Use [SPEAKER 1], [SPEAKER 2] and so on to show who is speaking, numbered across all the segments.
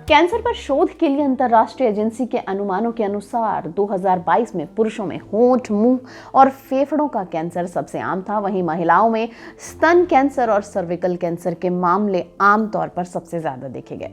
[SPEAKER 1] Cancer पर शोध के लिए अंतर्राष्ट्रीय एजेंसी के अनुमानों के अनुसार 2022 में पुरुषों में होंठ, मुंह और फेफड़ों का कैंसर सबसे आम था। वहीं महिलाओं में स्तन कैंसर और सर्विकल कैंसर के मामले आमतौर पर सबसे ज्यादा देखे गए।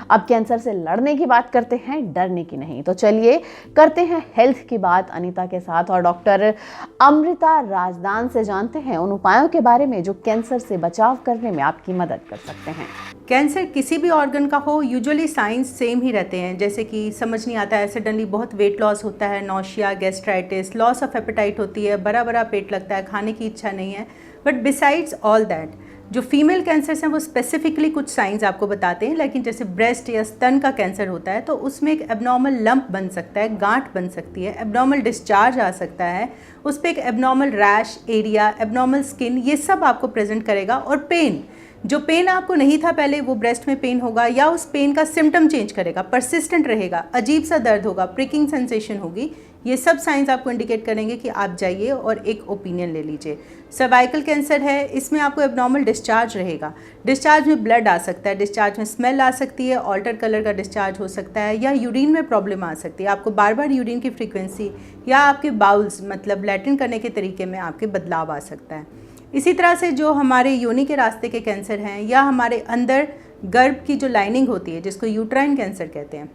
[SPEAKER 1] अब कैंसर से लड़ने की बात करते हैं, डरने की नहीं। तो चलिए करते हैं हेल्थ की बात अनीता के साथ और डॉक्टर अमृता राजदान से जानते हैं उन उपायों के बारे में जो कैंसर से बचाव करने में आपकी मदद कर सकते हैं।
[SPEAKER 2] कैंसर किसी भी ऑर्गन का हो, यूजुअली साइंस सेम ही रहते हैं। जैसे कि समझ नहीं आता है, सडनली बहुत वेट लॉस होता है, nausea, gastritis, loss of appetite होती है, बड़ा बड़ा पेट लगता है, खाने की इच्छा नहीं है। बट बिसाइड्स ऑल दैट, जो फीमेल कैंसर्स हैं वो स्पेसिफिकली कुछ साइंस आपको बताते हैं। लेकिन जैसे ब्रेस्ट या स्तन का कैंसर होता है तो उसमें एक एबनॉर्मल लंप बन सकता है, गांठ बन सकती है, एबनॉर्मल डिस्चार्ज आ सकता है, उस पर एक abnormal rash area, abnormal skin, ये सब आपको प्रेजेंट करेगा। और पेन, जो पेन आपको नहीं था पहले वो ब्रेस्ट में पेन होगा या उस पेन का सिम्टम चेंज करेगा, परसिस्टेंट रहेगा, अजीब सा दर्द होगा, प्रिकिंग सेंसेशन होगी। ये सब साइंस आपको इंडिकेट करेंगे कि आप जाइए और एक ओपिनियन ले लीजिए। सर्वाइकल कैंसर है, इसमें आपको एबनॉर्मल डिस्चार्ज रहेगा, डिस्चार्ज में ब्लड आ सकता है, डिस्चार्ज में स्मेल आ सकती है, ऑल्टर कलर का डिस्चार्ज हो सकता है, या यूरिन में प्रॉब्लम आ सकती है, आपको बार बार यूरिन की फ्रीक्वेंसी या आपके बाउल्स मतलब लैट्रिन करने के तरीके में आपके बदलाव आ सकता है। इसी तरह से जो हमारे योनि के रास्ते के कैंसर हैं या हमारे अंदर गर्भ की जो लाइनिंग होती है जिसको यूट्राइन कैंसर कहते हैं,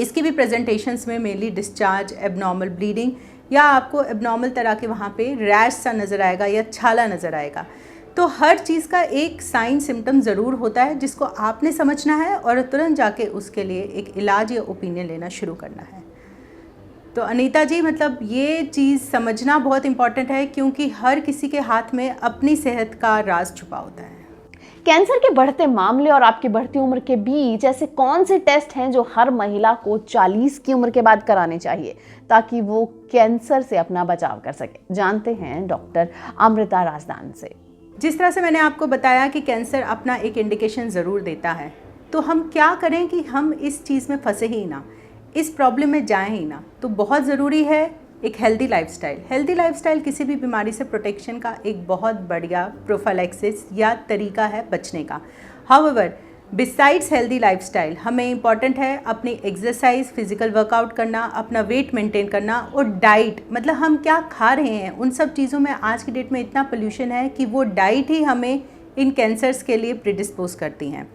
[SPEAKER 2] इसकी भी प्रेजेंटेशंस में मेनली डिस्चार्ज, एबनॉर्मल ब्लीडिंग या आपको एबनॉर्मल तरह के वहाँ पे रैश सा नज़र आएगा या छाला नज़र आएगा। तो हर चीज़ का एक साइन सिम्टम ज़रूर होता है जिसको आपने समझना है और तुरंत जाके उसके लिए एक इलाज या ओपिनियन लेना शुरू करना है। तो अनीता जी, मतलब ये चीज़ समझना बहुत इम्पॉर्टेंट है क्योंकि हर किसी के हाथ में अपनी सेहत का राज छुपा होता है।
[SPEAKER 1] कैंसर के बढ़ते मामले और आपकी बढ़ती उम्र के बीच ऐसे कौन से टेस्ट हैं जो हर महिला को 40 की उम्र के बाद कराने चाहिए ताकि वो कैंसर से अपना बचाव कर सके? जानते हैं डॉक्टर अमृता राजदान से।
[SPEAKER 2] जिस तरह से मैंने आपको बताया कि कैंसर अपना एक इंडिकेशन ज़रूर देता है, तो हम क्या करें कि हम इस चीज़ में फंसे ही ना, इस प्रॉब्लम में जाएं ही ना। तो बहुत ज़रूरी है एक हेल्दी लाइफस्टाइल। हेल्दी लाइफस्टाइल किसी भी बीमारी से प्रोटेक्शन का एक बहुत बढ़िया प्रोफाइलैक्सिस या तरीका है बचने का। हाउएवर, बिसाइड्स हेल्दी लाइफस्टाइल हमें इम्पॉर्टेंट है अपनी एक्सरसाइज, फिजिकल वर्कआउट करना, अपना वेट मेंटेन करना और डाइट, मतलब हम क्या खा रहे हैं उन सब चीज़ों में आज की डेट में इतना पोल्यूशन है कि वो डाइट ही हमें इन कैंसर्स के लिए प्रीडिस्पोज करती हैं।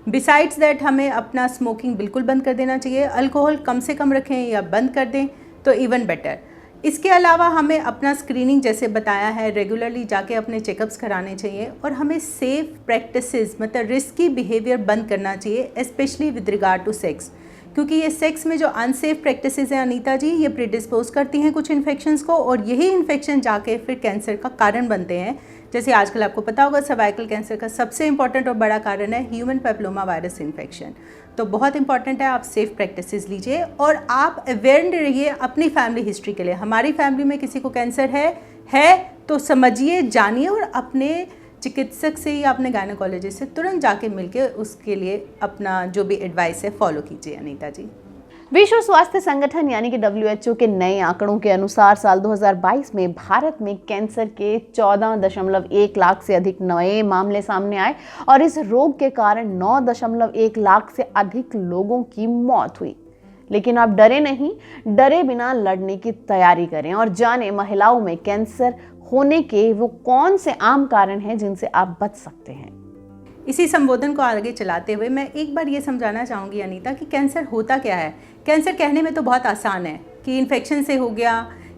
[SPEAKER 2] बिसाइड्स दैट हमें अपना स्मोकिंग बिल्कुल बंद कर देना चाहिए, अल्कोहल कम से कम रखें या बंद कर दें तो इवन बेटर। इसके अलावा हमें अपना स्क्रीनिंग जैसे बताया है रेगुलरली जाके अपने चेकअप्स कराने चाहिए और हमें सेफ प्रैक्टिसेस मतलब रिस्की बिहेवियर बंद करना चाहिए, specially with regard to sex, क्योंकि ये सेक्स में जो अनसेफ प्रैक्टिसेस हैं अनीता जी, ये प्रीडिस्पोज करती हैं कुछ इन्फेक्शंस को और यही इन्फेक्शन जाके फिर कैंसर का कारण बनते हैं। जैसे आजकल आपको पता होगा सर्वाइकल कैंसर का सबसे इंपॉर्टेंट और बड़ा कारण है ह्यूमन पैपिलोमा वायरस इन्फेक्शन। तो बहुत इंपॉर्टेंट है आप सेफ प्रैक्टिसेस लीजिए और आप अवेयर रहिए अपनी फैमिली हिस्ट्री के लिए। हमारी फैमिली में किसी को कैंसर है तो समझिए, जानिए और अपने चिकित्सक से या अपने गायनेकोलॉजिस्ट से तुरंत जाके मिलके उसके लिए अपना जो भी एडवाइस है फॉलो कीजिए अनीता जी।
[SPEAKER 1] विश्व स्वास्थ्य संगठन यानी कि WHO के नए आंकड़ों के अनुसार साल 2022 में भारत में कैंसर के 14.1 लाख से अधिक नए मामले सामने आए और इस रोग के कारण 9.1 लाख से अधिक लोगों की मौत हुई। लेकिन आप डरे नहीं, डरे बिना लड़ने की तैयारी करें और जानें महिलाओं में कैंसर होने के वो कौन से आम कारण हैं जिनसे आप बच सकते हैं।
[SPEAKER 2] इसी संबोधन को आगे चलाते हुए मैं एक बार ये समझाना चाहूँगी अनीता कि कैंसर होता क्या है। कैंसर कहने में तो बहुत आसान है कि इन्फेक्शन से हो गया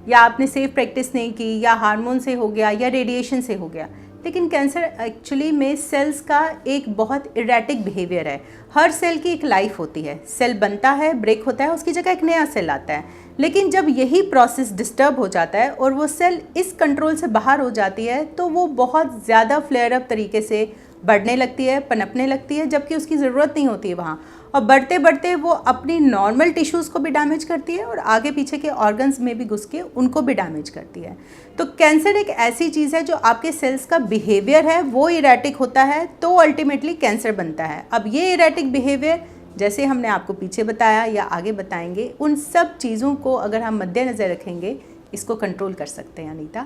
[SPEAKER 2] या आपने सेफ प्रैक्टिस नहीं की या हार्मोन से हो गया या रेडिएशन से हो गया, लेकिन कैंसर एक्चुअली में सेल्स का एक बहुत इरेटिक बिहेवियर है। हर सेल की एक लाइफ होती है, सेल बनता है, ब्रेक होता है, उसकी जगह एक नया सेल आता है। लेकिन जब यही प्रोसेस डिस्टर्ब हो जाता है और वो सेल इस कंट्रोल से बाहर हो जाती है तो वो बहुत ज़्यादा फ्लेयर अप तरीके से बढ़ने लगती है, पनपने लगती है, जबकि उसकी ज़रूरत नहीं होती है वहाँ। और बढ़ते बढ़ते वो अपनी नॉर्मल टिश्यूज़ को भी डैमेज करती है और आगे पीछे के ऑर्गन्स में भी घुस के उनको भी डैमेज करती है। तो कैंसर एक ऐसी चीज़ है जो आपके सेल्स का बिहेवियर है वो इरेटिक होता है तो अल्टीमेटली कैंसर बनता है। अब ये इरेटिक बिहेवियर जैसे हमने आपको पीछे बताया या आगे बताएंगे, उन सब चीज़ों को अगर हम मद्देनज़र रखेंगे इसको कंट्रोल कर सकते हैं अनीता।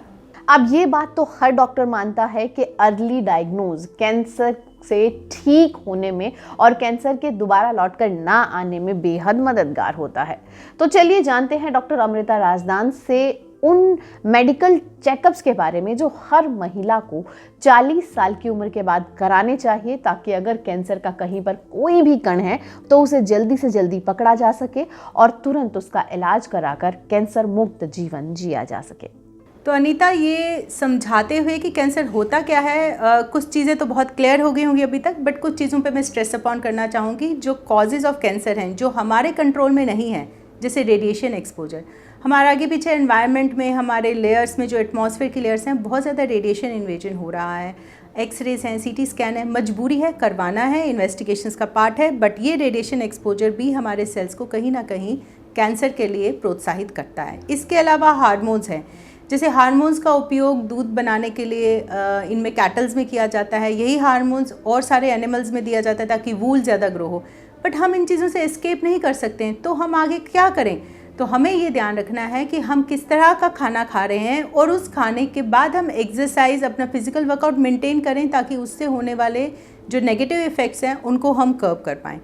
[SPEAKER 1] अब ये बात तो हर डॉक्टर मानता है कि अर्ली डायग्नोज कैंसर से ठीक होने में और कैंसर के दोबारा लौटकर ना आने में बेहद मददगार होता है। तो चलिए जानते हैं डॉक्टर अमृता राजदान से उन मेडिकल चेकअप्स के बारे में जो हर महिला को 40 साल की उम्र के बाद कराने चाहिए, ताकि अगर कैंसर का कहीं पर कोई भी कण है तो उसे जल्दी से जल्दी पकड़ा जा सके और तुरंत उसका इलाज कराकर कैंसर मुक्त जीवन जिया जा सके।
[SPEAKER 2] तो अनीता, ये समझाते हुए कि कैंसर होता क्या है, कुछ चीज़ें तो बहुत क्लियर हो गई होंगी अभी तक, बट कुछ चीज़ों पे मैं स्ट्रेस अपॉन करना चाहूँगी जो कॉजेज़ ऑफ कैंसर हैं, जो हमारे कंट्रोल में नहीं है, जैसे रेडिएशन एक्सपोजर। हमारे आगे पीछे एनवायरनमेंट में, हमारे लेयर्स में, जो एटमॉस्फेयर की लेयर्स हैं, बहुत ज़्यादा रेडिएशन इन्वेजन हो रहा है। एक्सरेज हैं, सीटी स्कैन है, मजबूरी है, करवाना है, इन्वेस्टिगेशंस का पार्ट है, बट ये रेडिएशन एक्सपोजर भी हमारे सेल्स को कहीं ना कहीं कैंसर के लिए प्रोत्साहित करता है। इसके अलावा हार्मोन्स हैं, जैसे हार्मोन्स का उपयोग दूध बनाने के लिए इनमें कैटल्स में किया जाता है। यही हार्मोन्स और सारे एनिमल्स में दिया जाता है ताकि वूल ज़्यादा ग्रो हो, बट हम इन चीज़ों से एस्केप नहीं कर सकते हैं। तो हम आगे क्या करें? तो हमें ये ध्यान रखना है कि हम किस तरह का खाना खा रहे हैं और उस खाने के बाद हम एक्सरसाइज, अपना फिजिकल वर्कआउट मेंटेन करें ताकि उससे होने वाले जो नेगेटिव इफ़ेक्ट्स हैं उनको हम कर्ब कर पाएँ।